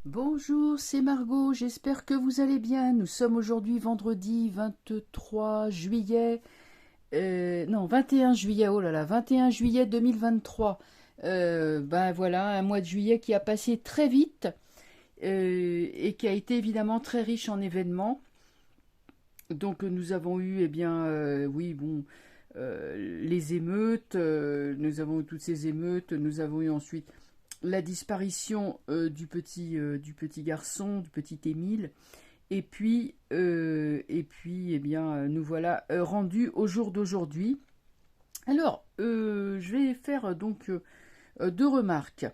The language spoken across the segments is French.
Bonjour, c'est Margot, j'espère que vous allez bien. Nous sommes aujourd'hui vendredi 23 juillet, non 21 juillet, oh là là, 21 juillet 2023. Ben voilà, un mois de juillet qui a passé très vite et qui a été évidemment très riche en événements. Donc nous avons eu, eh bien, oui, bon, les émeutes, nous avons eu toutes ces émeutes, nous avons eu ensuite la disparition du petit garçon, du petit Émile, et puis, eh bien, nous voilà rendus au jour d'aujourd'hui. Alors, je vais faire deux remarques.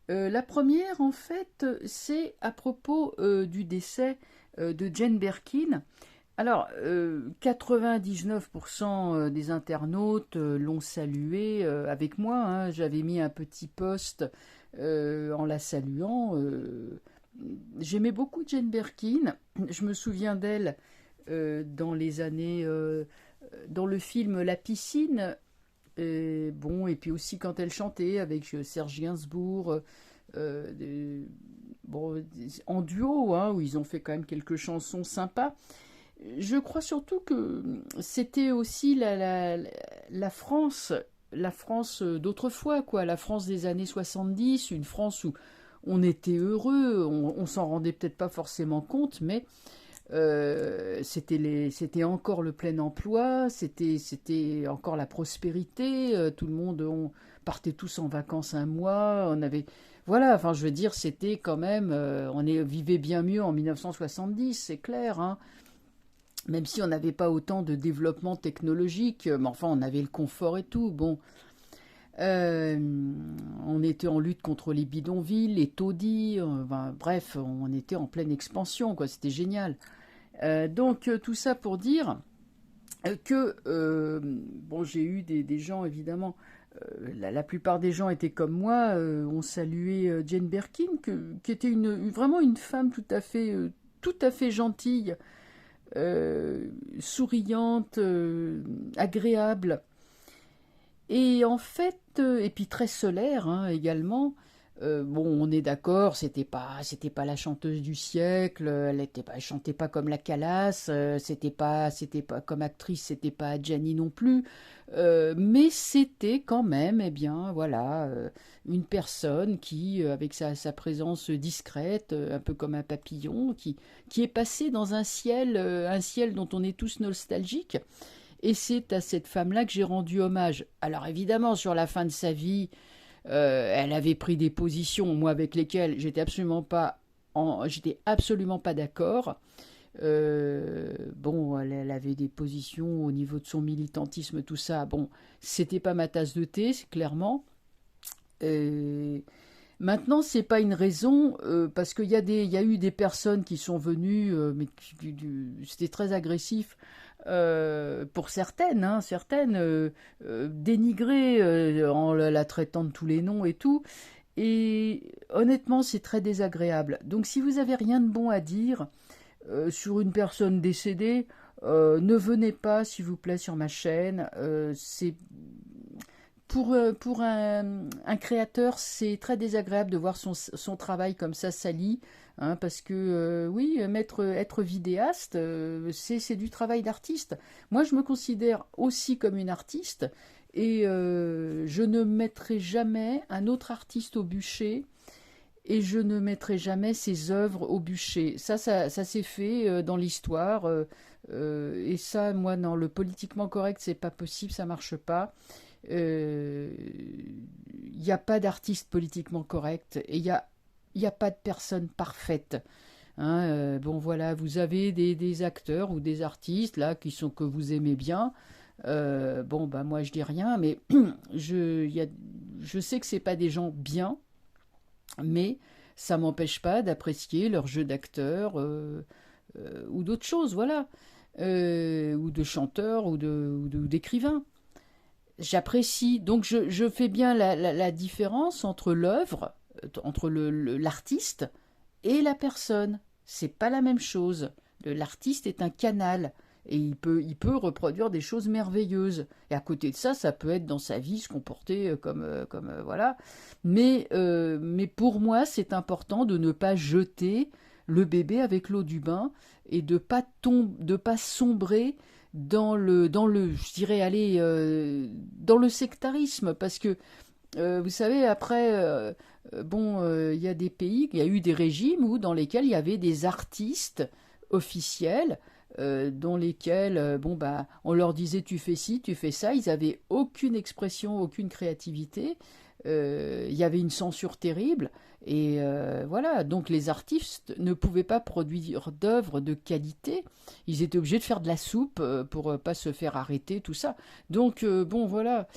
La première, en fait, c'est à propos du décès de Jane Birkin. Alors, 99% des internautes l'ont salué avec moi, hein. J'avais mis un petit post en la saluant. J'aimais beaucoup Jane Birkin. Je me souviens d'elle dans les années, dans le film La piscine. Bon, et puis aussi quand elle chantait avec Serge Gainsbourg. Bon, en duo, hein, où ils ont fait quand même quelques chansons sympas. Je crois surtout que c'était aussi la France d'autrefois, quoi, la France des années 70, une France où on était heureux, on s'en rendait peut-être pas forcément compte, mais c'était encore le plein emploi, c'était encore la prospérité, tout le monde, on partait tous en vacances un mois, on avait, voilà, enfin je veux dire, c'était quand même, vivait bien mieux en 1970, c'est clair, hein. Même si on n'avait pas autant de développement technologique, mais enfin on avait le confort et tout. Bon, euh, on était en lutte contre les bidonvilles, les taudis, ben, bref, on était en pleine expansion, quoi. C'était génial. Tout ça pour dire que bon, j'ai eu des gens évidemment. La plupart des gens étaient comme moi, ont salué Jane Birkin, qui était vraiment une femme tout à fait gentille, souriante, agréable. Et en fait, et puis très solaire, hein, également. Bon, on est d'accord, c'était pas la chanteuse du siècle. Elle chantait pas comme la Calas. C'était pas comme actrice, c'était pas Gianni non plus. Mais c'était quand même, eh bien, voilà, une personne qui, avec sa présence discrète, un peu comme un papillon, qui est passée dans un ciel dont on est tous nostalgiques. Et c'est à cette femme-là que j'ai rendu hommage. Alors évidemment, sur la fin de sa vie, elle avait pris des positions, moi, avec lesquelles j'étais absolument pas d'accord. Bon, elle avait des positions au niveau de son militantisme, tout ça. Bon, c'était pas ma tasse de thé, clairement. Euh, Maintenant, c'est pas une raison parce qu'il y a eu des personnes qui sont venues, mais c'était très agressif pour certaines, hein, certaines dénigrées en la traitant de tous les noms et tout. Et honnêtement, c'est très désagréable. Donc, si vous avez rien de bon à dire sur une personne décédée, ne venez pas, s'il vous plaît, sur ma chaîne. C'est pour un créateur, c'est très désagréable de voir son travail comme ça sali, hein, parce que oui, être vidéaste, c'est du travail d'artiste. Moi, je me considère aussi comme une artiste, et je ne mettrai jamais un autre artiste au bûcher, et je ne mettrai jamais ses œuvres au bûcher. Ça s'est fait dans l'histoire, et ça, moi, dans le politiquement correct, c'est pas possible, ça marche pas. Il n'y a pas d'artiste politiquement correct et il y a pas de personne parfaite. Hein, bon voilà, vous avez des acteurs ou des artistes là que vous aimez bien. Bon bah moi je dis rien, mais je sais que c'est pas des gens bien, mais ça m'empêche pas d'apprécier leur jeu d'acteur ou d'autres choses, voilà, ou de chanteurs ou d'écrivains. J'apprécie. Donc je fais bien la différence entre l'œuvre, entre l'artiste et la personne. C'est pas la même chose. L'artiste est un canal. Et il peut reproduire des choses merveilleuses. Et à côté de ça, ça peut être dans sa vie se comporter voilà. Mais pour moi, c'est important de ne pas jeter le bébé avec l'eau du bain et de pas sombrer je dirais, aller, dans le sectarisme, parce que vous savez, après, il y a des pays, il y a eu des régimes dans lesquels il y avait des artistes officiels, dans lesquels, on leur disait tu fais ci, tu fais ça, ils avaient aucune expression, aucune créativité, il y avait une censure terrible, et voilà, donc les artistes ne pouvaient pas produire d'œuvres de qualité, ils étaient obligés de faire de la soupe pour pas se faire arrêter, tout ça. Donc, voilà.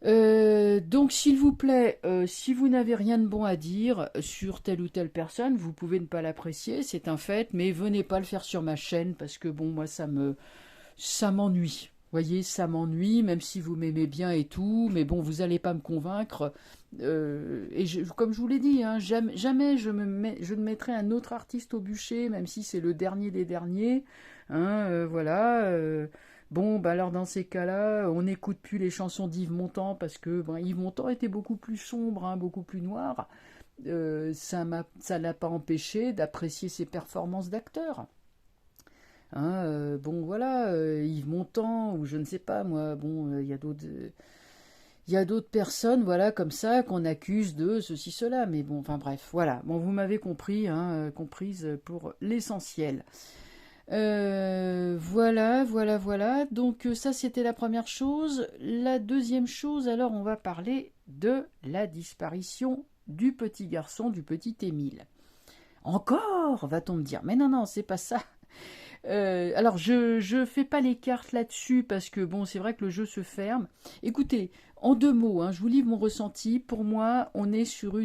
Donc, s'il vous plaît, si vous n'avez rien de bon à dire sur telle ou telle personne, vous pouvez ne pas l'apprécier, c'est un fait, mais venez pas le faire sur ma chaîne parce que moi, ça m'ennuie. Vous voyez, ça m'ennuie, même si vous m'aimez bien et tout, mais bon, vous allez pas me convaincre. Comme je vous l'ai dit, hein, jamais je ne mettrai un autre artiste au bûcher, même si c'est le dernier des derniers. Hein, voilà. Alors dans ces cas-là, on n'écoute plus les chansons d'Yves Montand parce que Yves Montand était beaucoup plus sombre, hein, beaucoup plus noir. Ça l'a pas empêché d'apprécier ses performances d'acteur. Hein, voilà, Yves Montand ou je ne sais pas moi. Il y a d'autres personnes, voilà, comme ça, qu'on accuse de ceci, cela. Mais bon, enfin bref, voilà. Bon, vous m'avez compris, hein, comprise pour l'essentiel. Voilà. Donc ça, c'était la première chose. La deuxième chose, alors, on va parler de la disparition du petit garçon, du petit Émile. Encore, va-t-on me dire. Mais non, c'est pas ça. Alors, je fais pas les cartes là-dessus parce que, c'est vrai que le jeu se ferme. Écoutez, en 2 mots, hein, je vous livre mon ressenti. Pour moi, on est sur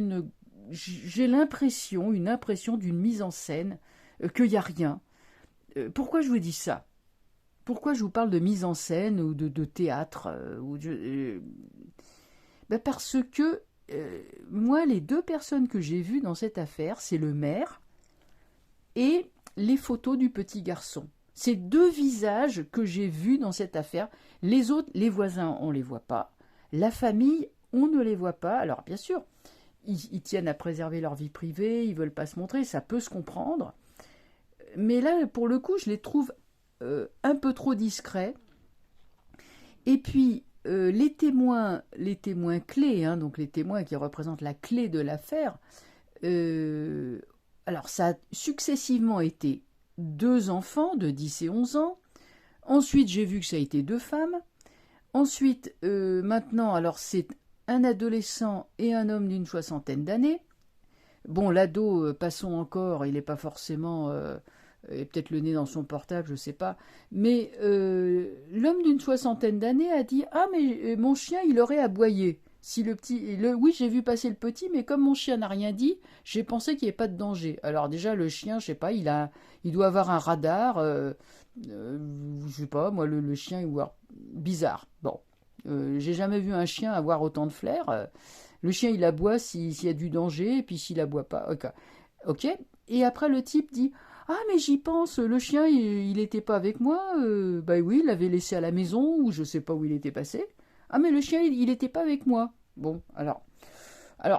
j'ai une impression d'une mise en scène, qu'il n'y a rien. Pourquoi je vous dis ça? Pourquoi je vous parle de mise en scène ou de théâtre parce que moi, les 2 personnes que j'ai vues dans cette affaire, c'est le maire et les photos du petit garçon. Ces 2 visages que j'ai vus dans cette affaire. Les autres, les voisins, on ne les voit pas. La famille, on ne les voit pas. Alors, bien sûr, ils tiennent à préserver leur vie privée, ils ne veulent pas se montrer, ça peut se comprendre. Mais là, pour le coup, je les trouve un peu trop discrets. Et puis, les témoins clés, hein, donc les témoins qui représentent la clé de l'affaire, alors ça a successivement été 2 enfants de 10 et 11 ans. Ensuite, j'ai vu que ça a été 2 femmes. Ensuite, maintenant, alors c'est un adolescent et un homme d'une 60aine d'années. Bon, l'ado, passons encore, il n'est pas forcément... et peut-être le nez dans son portable, je ne sais pas. Mais l'homme d'une 60aine d'années a dit « Ah, mais mon chien, il aurait aboyé. » Si oui, j'ai vu passer le petit, mais comme mon chien n'a rien dit, j'ai pensé qu'il n'y ait pas de danger. Alors déjà, le chien, je sais pas, il doit avoir un radar. Je sais pas, moi, le chien, il voit bizarre. Bon, j'ai jamais vu un chien avoir autant de flair. Le chien, il aboie s'il y a du danger, et puis s'il aboie pas. Ok. Et après, le type dit « Ah, mais j'y pense, le chien, il n'était pas avec moi. Oui, il l'avait laissé à la maison, ou je sais pas où il était passé. Ah, mais le chien, il n'était pas avec moi. » Bon, alors,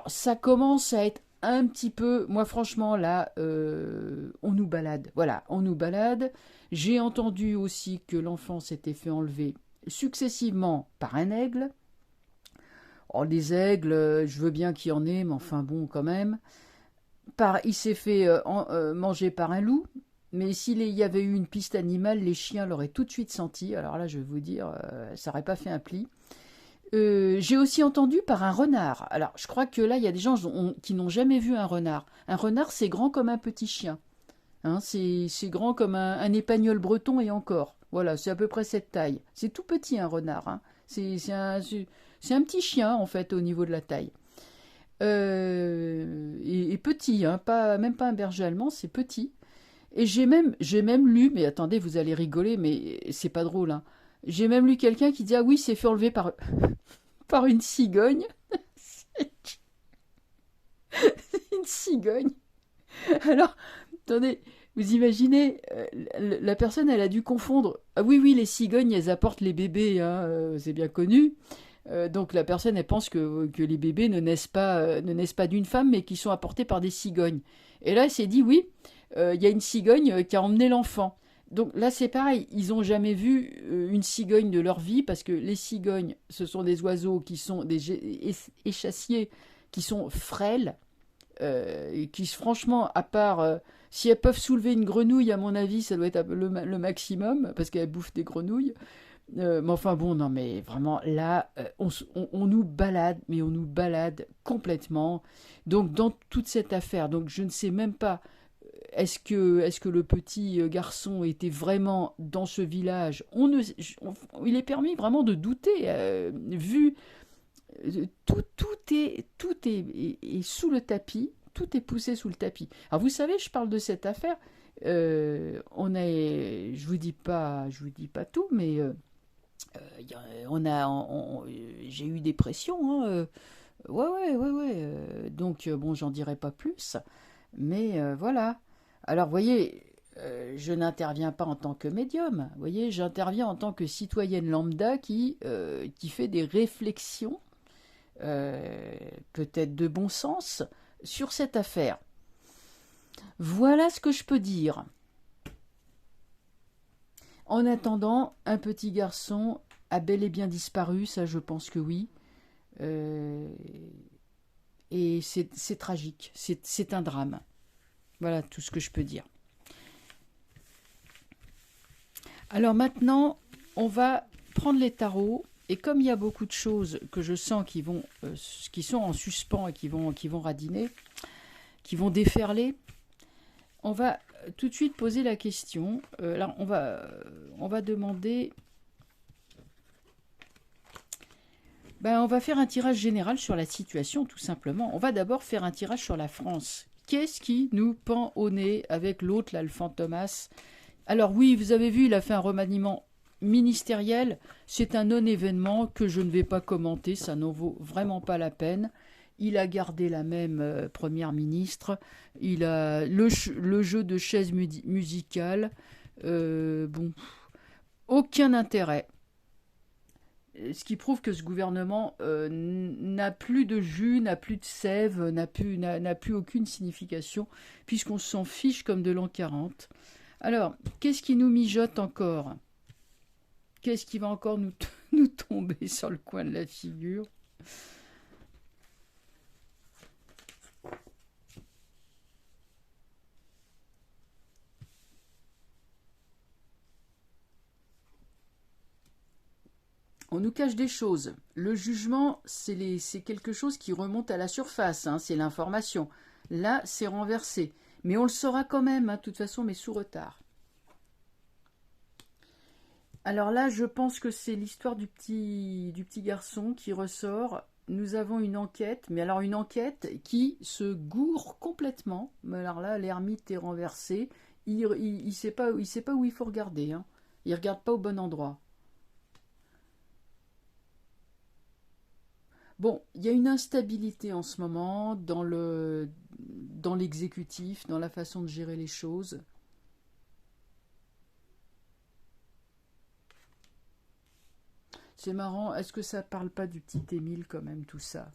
ça commence à être un petit peu... Moi, franchement, là, on nous balade. Voilà, on nous balade. J'ai entendu aussi que l'enfant s'était fait enlever successivement par un aigle. Oh, les aigles, je veux bien qu'il y en ait, mais enfin bon, quand même. Il s'est fait manger par un loup, mais s'il y avait eu une piste animale, les chiens l'auraient tout de suite senti. Alors là, je vais vous dire, ça n'aurait pas fait un pli. J'ai aussi entendu par un renard. Alors, je crois que là, il y a des gens qui n'ont jamais vu un renard. Un renard, c'est grand comme un petit chien. Hein, c'est grand comme un épagnol breton et encore. Voilà, c'est à peu près cette taille. C'est tout petit, un renard. Hein. C'est un petit chien, en fait, au niveau de la taille. Et petit, hein, même pas un berger allemand, c'est petit. Et j'ai même lu, mais attendez, vous allez rigoler, mais c'est pas drôle. Hein. J'ai même lu quelqu'un qui dit ah oui, c'est fait enlever par par une cigogne. Une cigogne. Alors, attendez, Vous imaginez, la personne, elle a dû confondre. Ah oui, oui, les cigognes, elles apportent les bébés, hein, c'est bien connu. Donc la personne, elle pense que les bébés ne naissent pas d'une femme, mais qui sont apportés par des cigognes. Et là, elle s'est dit, oui, il y a une cigogne qui a emmené l'enfant. Donc là, c'est pareil, ils n'ont jamais vu une cigogne de leur vie, parce que les cigognes, ce sont des oiseaux qui sont des échassiers, qui sont frêles, et qui, franchement, à part... si elles peuvent soulever une grenouille, à mon avis, ça doit être le maximum, parce qu'elles bouffent des grenouilles. Mais enfin bon, non mais vraiment là, on nous balade, mais on nous balade complètement. Donc dans toute cette affaire, donc je ne sais même pas, est-ce que le petit garçon était vraiment dans ce village? Il est permis vraiment de douter, vu tout est sous le tapis, tout est poussé sous le tapis. Alors vous savez, je parle de cette affaire. Je vous dis pas tout, mais j'ai eu des pressions, hein, ouais, ouais, ouais, ouais. Donc, bon, j'en dirai pas plus. Mais voilà. Alors, vous voyez, je n'interviens pas en tant que médium. Vous voyez, j'interviens en tant que citoyenne lambda qui fait des réflexions, peut-être de bon sens, sur cette affaire. Voilà ce que je peux dire. En attendant, un petit garçon a bel et bien disparu, ça je pense que oui. Euh, et c'est tragique, c'est un drame. Voilà tout ce que je peux dire. Alors maintenant, on va prendre les tarots. Et comme il y a beaucoup de choses que je sens qui sont en suspens et qui vont radiner, qui vont déferler, on va tout de suite poser la question. Là, on va demander. On va faire un tirage général sur la situation, tout simplement. On va d'abord faire un tirage sur la France. Qu'est-ce qui nous pend au nez avec l'autre, là, le fantomas? Alors oui, vous avez vu, il a fait un remaniement ministériel. C'est un non-événement que je ne vais pas commenter, ça n'en vaut vraiment pas la peine. Il a gardé la même première ministre. Il a le jeu de chaises musicales. Bon, aucun intérêt. Ce qui prouve que ce gouvernement n'a plus de jus, n'a plus de sève, n'a plus aucune signification, puisqu'on s'en fiche comme de l'an 40. Alors, qu'est-ce qui nous mijote encore? Qu'est-ce qui va encore nous tomber sur le coin de la figure? On nous cache des choses. Le jugement, c'est quelque chose qui remonte à la surface, hein, c'est l'information. Là, c'est renversé. Mais on le saura quand même, hein, de toute façon, mais sous retard. Alors là, je pense que c'est l'histoire du petit garçon qui ressort. Nous avons une enquête, mais alors une enquête qui se gourre complètement. Mais alors là, l'ermite est renversé. Il sait pas où il faut regarder, hein. Il regarde pas au bon endroit. Bon, il y a une instabilité en ce moment dans l'exécutif, dans la façon de gérer les choses. C'est marrant, est-ce que ça parle pas du petit Émile quand même, tout ça?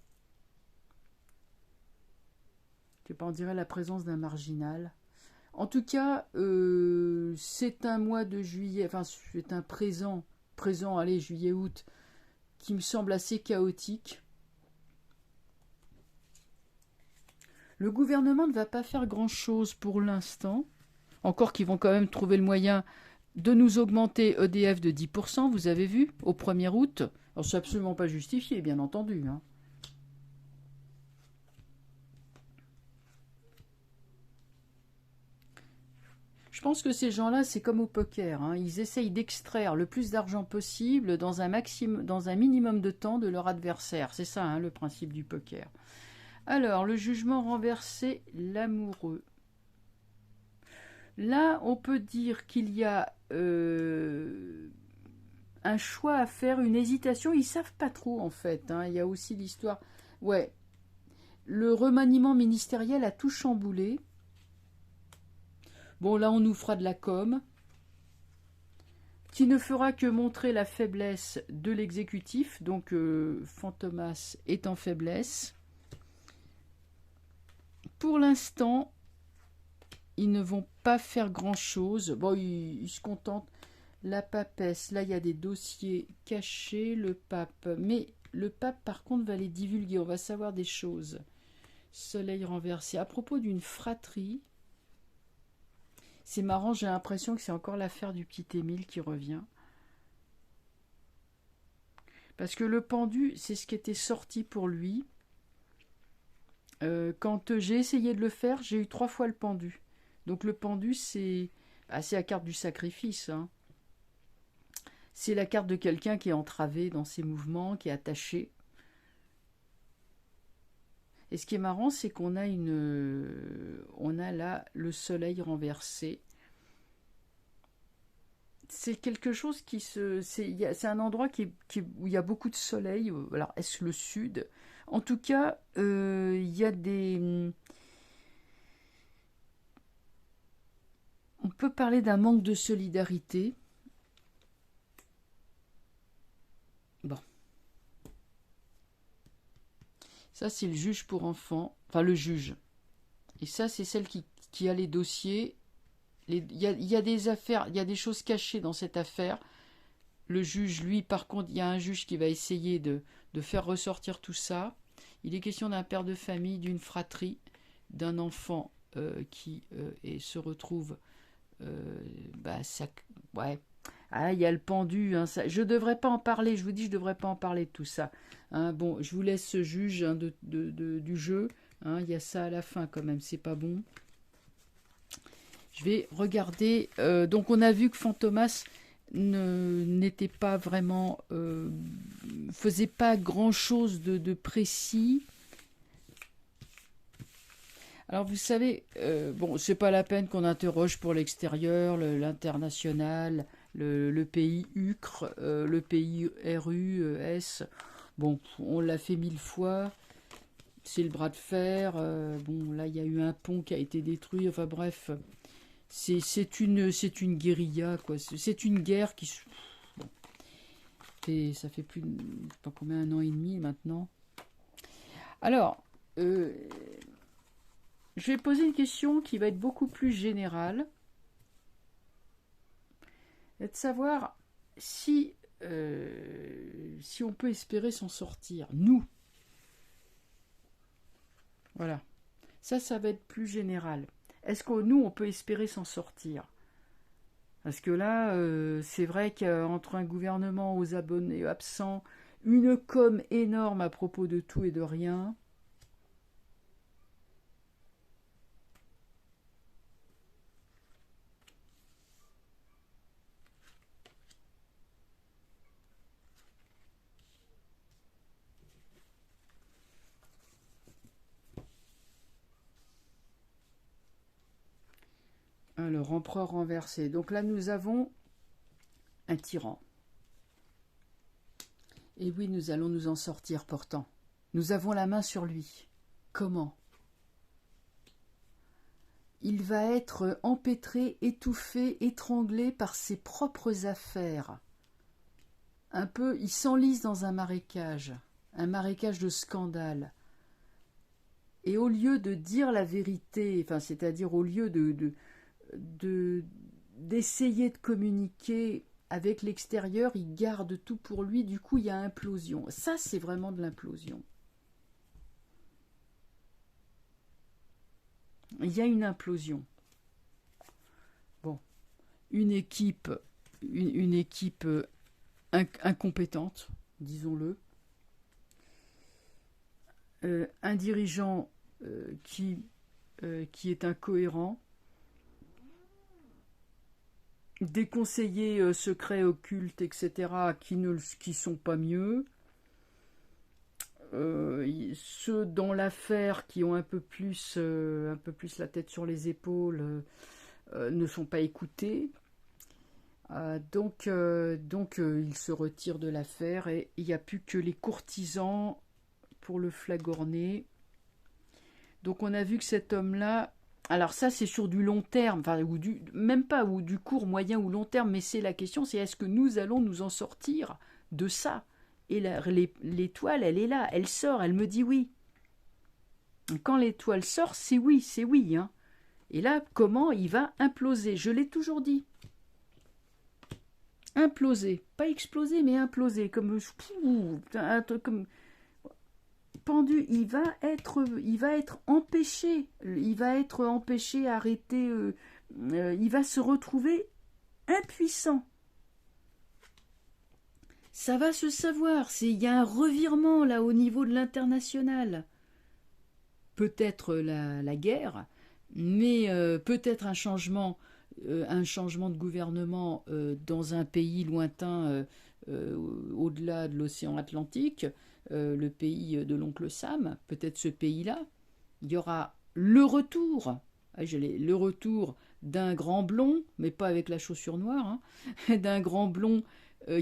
Je sais pas, on dirait la présence d'un marginal. En tout cas, c'est un mois de juillet, enfin c'est un présent, allez, juillet-août, qui me semble assez chaotique. Le gouvernement ne va pas faire grand-chose pour l'instant. Encore qu'ils vont quand même trouver le moyen de nous augmenter EDF de 10%, vous avez vu, au 1er août. Alors c'est absolument pas justifié, bien entendu, hein. Je pense que ces gens-là, c'est comme au poker, hein. Ils essayent d'extraire le plus d'argent possible dans un minimum de temps de leur adversaire. C'est ça, hein, le principe du poker. Alors, le jugement renversé, l'amoureux. Là, on peut dire qu'il y a un choix à faire, une hésitation. Ils savent pas trop, en fait, hein. Il y a aussi l'histoire. Ouais, le remaniement ministériel a tout chamboulé. Bon, là, on nous fera de la com, qui ne fera que montrer la faiblesse de l'exécutif. Donc, Fantomas est en faiblesse. Pour l'instant, ils ne vont pas faire grand-chose. Bon, ils se contentent. La papesse, là, il y a des dossiers cachés. Le pape, mais le pape, par contre, va les divulguer. On va savoir des choses. Soleil renversé. À propos d'une fratrie, c'est marrant, j'ai l'impression que c'est encore l'affaire du petit Émile qui revient. Parce que le pendu, c'est ce qui était sorti pour lui. Quand j'ai essayé de le faire, j'ai eu 3 fois le pendu. Donc le pendu, c'est la carte du sacrifice. Hein. C'est la carte de quelqu'un qui est entravé dans ses mouvements, qui est attaché. Et ce qui est marrant, c'est qu'on a on a là le soleil renversé. C'est quelque chose qui c'est un endroit où il y a beaucoup de soleil. Alors, est-ce le sud? En tout cas, il y a on peut parler d'un manque de solidarité. Bon. Ça, c'est le juge pour enfants. Enfin, le juge. Et ça, c'est celle qui a les dossiers. Il y a des affaires, il y a des choses cachées dans cette affaire. Le juge, lui, par contre, il y a un juge qui va essayer de faire ressortir tout ça. Il est question d'un père de famille, d'une fratrie, d'un enfant qui se retrouve... ouais. Ah, il y a le pendu. Hein, ça, je ne devrais pas en parler, je vous dis, je ne devrais pas en parler de tout ça. Hein, bon, je vous laisse ce juge hein, du jeu. Hein, il y a ça à la fin quand même, c'est pas bon. Je vais regarder. Donc on a vu que Fantomas n'était pas vraiment... faisait pas grand-chose de précis. Alors vous savez, bon, c'est pas la peine qu'on interroge pour l'extérieur, l'international, le pays UCRE, le pays RUS. Bon, on l'a fait 1000 fois. C'est le bras de fer. Bon, là, il y a eu un pont qui a été détruit. Enfin bref, c'est une guérilla, quoi. C'est une guerre qui... Bon, ça fait plus de... pas combien, 1 an et demi maintenant. Alors... je vais poser une question qui va être beaucoup plus générale. Et de savoir si on peut espérer s'en sortir. Nous. Voilà. Ça va être plus général. Est-ce que nous, on peut espérer s'en sortir? Parce que là, c'est vrai qu'entre un gouvernement aux abonnés absents, une com énorme à propos de tout et de rien... Alors, empereur renversé. Donc là, nous avons un tyran. Et oui, nous allons nous en sortir pourtant. Nous avons la main sur lui. Comment? Il va être empêtré, étouffé, étranglé par ses propres affaires. Un peu, il s'enlise dans un marécage de scandale. Et au lieu de dire la vérité, enfin, c'est-à-dire au lieu d'essayer de communiquer avec l'extérieur, il garde tout pour lui, du coup il y a implosion. Ça, c'est vraiment de l'implosion. Il y a une implosion. Bon, une équipe incompétente, disons-le. Un dirigeant qui est incohérent. Des conseillers secrets, occultes, etc., qui sont pas mieux. Ceux dans l'affaire qui ont un peu plus la tête sur les épaules ne sont pas écoutés. Donc il se retire de l'affaire et il n'y a plus que les courtisans pour le flagorner. Donc on a vu que cet homme-là, Alors ça, c'est sur du long terme, enfin, même pas, ou du court, moyen ou long terme, mais c'est la question, c'est est-ce que nous allons nous en sortir de ça? Et l'étoile, elle est là, elle sort, elle me dit oui. Quand l'étoile sort, c'est oui. Hein. Et là, comment il va imploser? Je l'ai toujours dit. Imploser. Pas exploser, mais imploser. Comme un truc comme pendu. Il va être empêché. Il va être empêché, arrêté. Il va se retrouver impuissant. Ça va se savoir. Il y a un revirement là au niveau de l'international. Peut-être la guerre, mais peut-être un changement de gouvernement dans un pays lointain au-delà de l'océan Atlantique, le pays de l'oncle Sam, peut-être ce pays-là. Il y aura le retour, le retour d'un grand blond, mais pas avec la chaussure noire, hein, d'un grand blond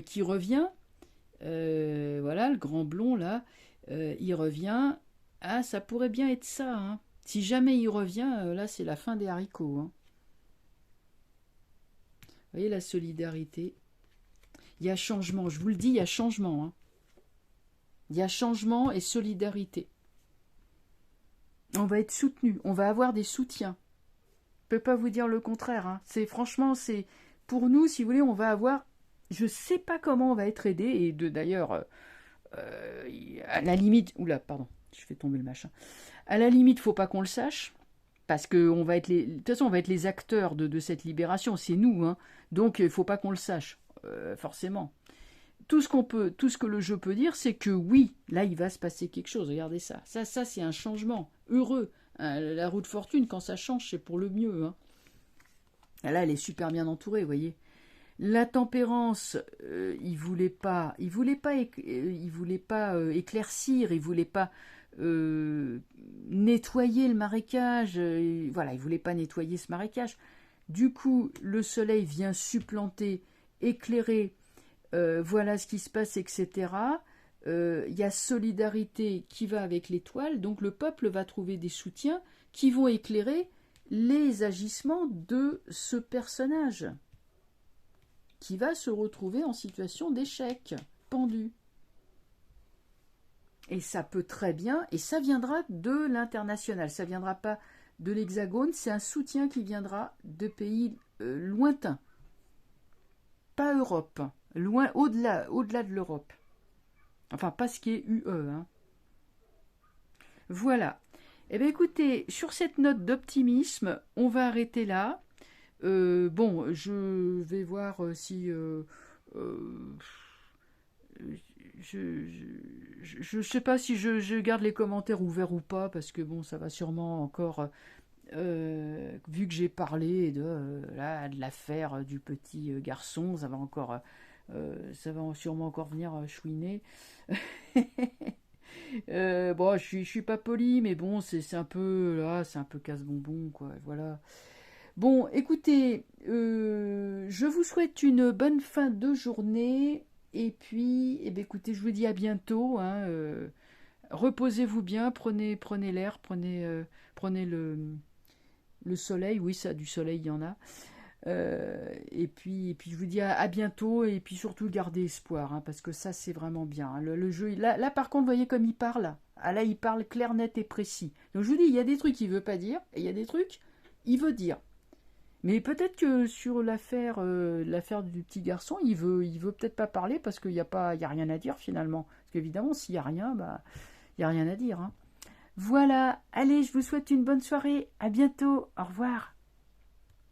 qui revient. Voilà, le grand blond là, il revient. Ah, ça pourrait bien être ça. Hein. Si jamais il revient, là, c'est la fin des haricots. Hein. Vous voyez la solidarité. Il y a changement, je vous le dis, il y a changement. Hein. Il y a changement et solidarité. On va être soutenu, on va avoir des soutiens. Je ne peux pas vous dire le contraire. Hein. Franchement, c'est pour nous, si vous voulez, on va avoir. Je ne sais pas comment on va être aidé. Et d'ailleurs, à la limite. Oula, pardon. Je fais tomber le machin. À la limite, il ne faut pas qu'on le sache, parce que de toute façon, on va être les acteurs de cette libération, c'est nous, hein. Donc il ne faut pas qu'on le sache, forcément. Tout ce que le jeu peut dire, c'est que oui, là, il va se passer quelque chose, regardez ça. Ça c'est un changement heureux. Hein, la roue de fortune, quand ça change, c'est pour le mieux. Hein. Là, elle est super bien entourée, vous voyez. La tempérance, il voulait pas éclaircir, il voulait pas nettoyer le marécage, voilà, il voulait pas nettoyer ce marécage. Du coup, le soleil vient supplanter, éclairer, voilà ce qui se passe, etc. Il y a solidarité qui va avec l'étoile, donc le peuple va trouver des soutiens qui vont éclairer les agissements de ce personnage qui va se retrouver en situation d'échec, pendu. Et ça peut très bien, et ça viendra de l'international, ça ne viendra pas de l'Hexagone, c'est un soutien qui viendra de pays lointains. Pas Europe, loin, au-delà de l'Europe. Enfin, pas ce qui est UE. Hein. Voilà. Eh bien écoutez, sur cette note d'optimisme, on va arrêter là. Bon, je vais voir si... je ne sais pas si je garde les commentaires ouverts ou pas, parce que bon, ça va sûrement encore... vu que j'ai parlé de l'affaire du petit garçon, ça va sûrement encore venir chouiner. Bon, je suis pas poli, mais bon, c'est un peu là, c'est un peu casse-bonbon, quoi. Voilà. Bon, écoutez, je vous souhaite une bonne fin de journée. Et puis, eh bien, écoutez, je vous dis à bientôt. Hein, reposez-vous bien, prenez l'air, prenez le soleil. Oui, ça, du soleil, il y en a. Et puis je vous dis à bientôt. Et puis surtout, gardez espoir, hein, parce que ça, c'est vraiment bien. Hein. Le jeu, là, par contre, vous voyez comme il parle. Ah, là, il parle clair, net et précis. Donc, je vous dis, il y a des trucs qu'il ne veut pas dire, et il y a des trucs il veut dire. Mais peut-être que sur l'affaire du petit garçon, il veut peut-être pas parler parce qu'il y a rien à dire finalement. Parce qu'évidemment, s'il y a rien, bah, il y a rien à dire. Hein. Voilà. Allez, je vous souhaite une bonne soirée. À bientôt. Au revoir.